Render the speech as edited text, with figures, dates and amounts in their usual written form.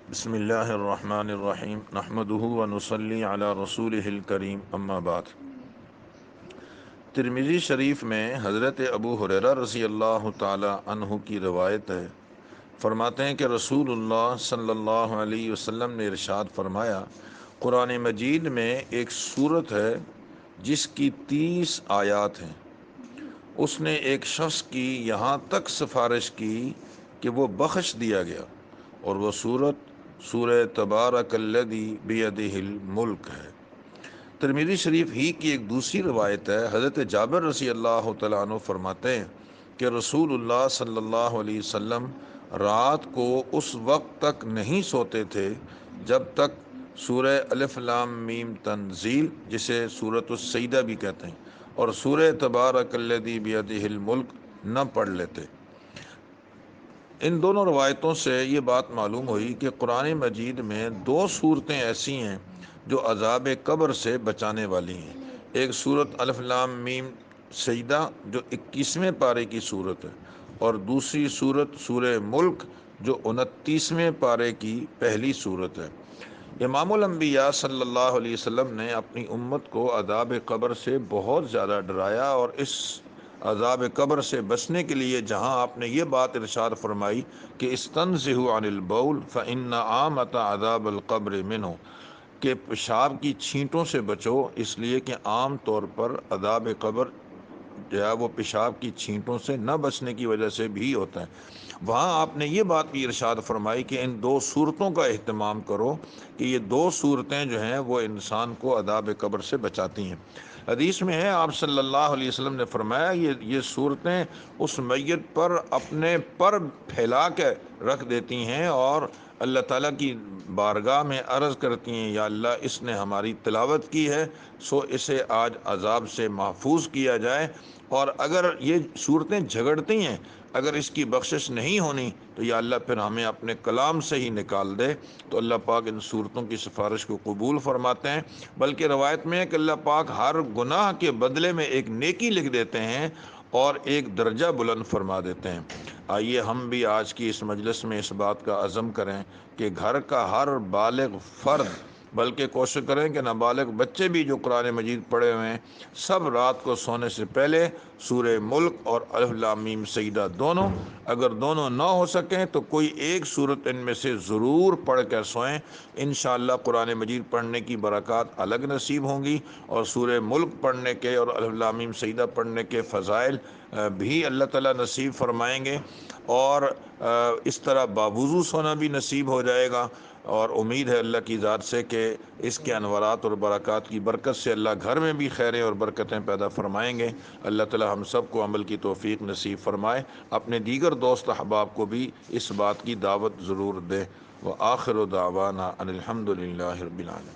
بسم اللہ الرحمن الرحیم نحمدہ ونصلی علی رسولہ الکریم اما بعد۔ ترمذی شریف میں حضرت ابو ہریرہ رضی اللہ تعالی عنہ کی روایت ہے، فرماتے ہیں کہ رسول اللہ صلی اللہ علیہ وسلم نے ارشاد فرمایا، قرآن مجید میں ایک سورت ہے جس کی 30 آیات ہیں۔ اس نے ایک شخص کی یہاں تک سفارش کی کہ وہ بخش دیا گیا، اور وہ سورہ تبارک الذی بیدہ الملک ہے۔ ترمذی شریف ہی کی ایک دوسری روایت ہے، حضرت جابر رضی اللہ تعالیٰ عنہ فرماتے ہیں کہ رسول اللہ صلی اللہ علیہ وسلم رات کو اس وقت تک نہیں سوتے تھے جب تک سورہ الف لام میم تنزیل، جسے سورۃ السجدہ بھی کہتے ہیں، اور سورہ تبارک الذی بیدہ الملک نہ پڑھ لیتے۔ ان دونوں روایتوں سے یہ بات معلوم ہوئی کہ قرآن مجید میں 2 صورتیں ایسی ہیں جو عذاب قبر سے بچانے والی ہیں۔ ایک صورت الف لام میم سجدہ جو 21ویں پارے کی صورت ہے، اور دوسری صورت سورہ ملک جو 29ویں پارے کی پہلی صورت ہے۔ امام الانبیاء صلی اللہ علیہ وسلم نے اپنی امت کو عذاب قبر سے بہت زیادہ ڈرایا، اور اس عذاب قبر سے بچنے کے لیے جہاں آپ نے یہ بات ارشاد فرمائی کہ استنزہوا عن البول فإن عامۃ عذاب القبر منہ، کہ پیشاب کی چھینٹوں سے بچو، اس لیے کہ عام طور پر عذاب قبر جو ہے وہ پیشاب کی چھینٹوں سے نہ بچنے کی وجہ سے بھی ہوتا ہے۔ وہاں آپ نے یہ بات بھی ارشاد فرمائی کہ ان 2 صورتوں کا اہتمام کرو، کہ یہ 2 صورتیں جو ہیں وہ انسان کو عذاب قبر سے بچاتی ہیں۔ حدیث میں ہے، آپ صلی اللہ علیہ وسلم نے فرمایا یہ صورتیں اس میت پر اپنے پر پھیلا کے رکھ دیتی ہیں اور اللہ تعالیٰ کی بارگاہ میں عرض کرتی ہیں، یا اللہ اس نے ہماری تلاوت کی ہے سو اسے آج عذاب سے محفوظ کیا جائے، اور اگر یہ صورتیں جھگڑتی ہیں، اگر اس کی بخشش نہیں ہونی تو یا اللہ پھر ہمیں اپنے کلام سے ہی نکال دے۔ تو اللہ پاک ان صورتوں کی سفارش کو قبول فرماتے ہیں، بلکہ روایت میں ہے کہ اللہ پاک ہر گناہ کے بدلے میں ایک نیکی لکھ دیتے ہیں اور ایک درجہ بلند فرما دیتے ہیں۔ آئیے ہم بھی آج کی اس مجلس میں اس بات کا عزم کریں کہ گھر کا ہر بالغ فرد، بلکہ کوشش کریں کہ نابالغ بچے بھی جو قرآن مجید پڑھے ہوئے ہیں، سب رات کو سونے سے پہلے سورہ ملک اور الف لام میم سجدہ دونوں، اگر دونوں نہ ہو سکیں تو کوئی ایک صورت ان میں سے ضرور پڑھ کر سوئیں۔ انشاءاللہ قرآن مجید پڑھنے کی برکات الگ نصیب ہوں گی، اور سورہ ملک پڑھنے کے اور الف لام میم سجدہ پڑھنے کے فضائل بھی اللہ تعالیٰ نصیب فرمائیں گے، اور اس طرح باوضو سونا بھی نصیب ہو جائے گا۔ اور امید ہے اللہ کی ذات سے کہ اس کے انوارات اور برکات کی برکت سے اللہ گھر میں بھی خیریں اور برکتیں پیدا فرمائیں گے۔ اللہ تعالی ہم سب کو عمل کی توفیق نصیب فرمائے، اپنے دیگر دوست احباب کو بھی اس بات کی دعوت ضرور دے۔ وآخر دعوانا ان الحمد للہ رب العالمین۔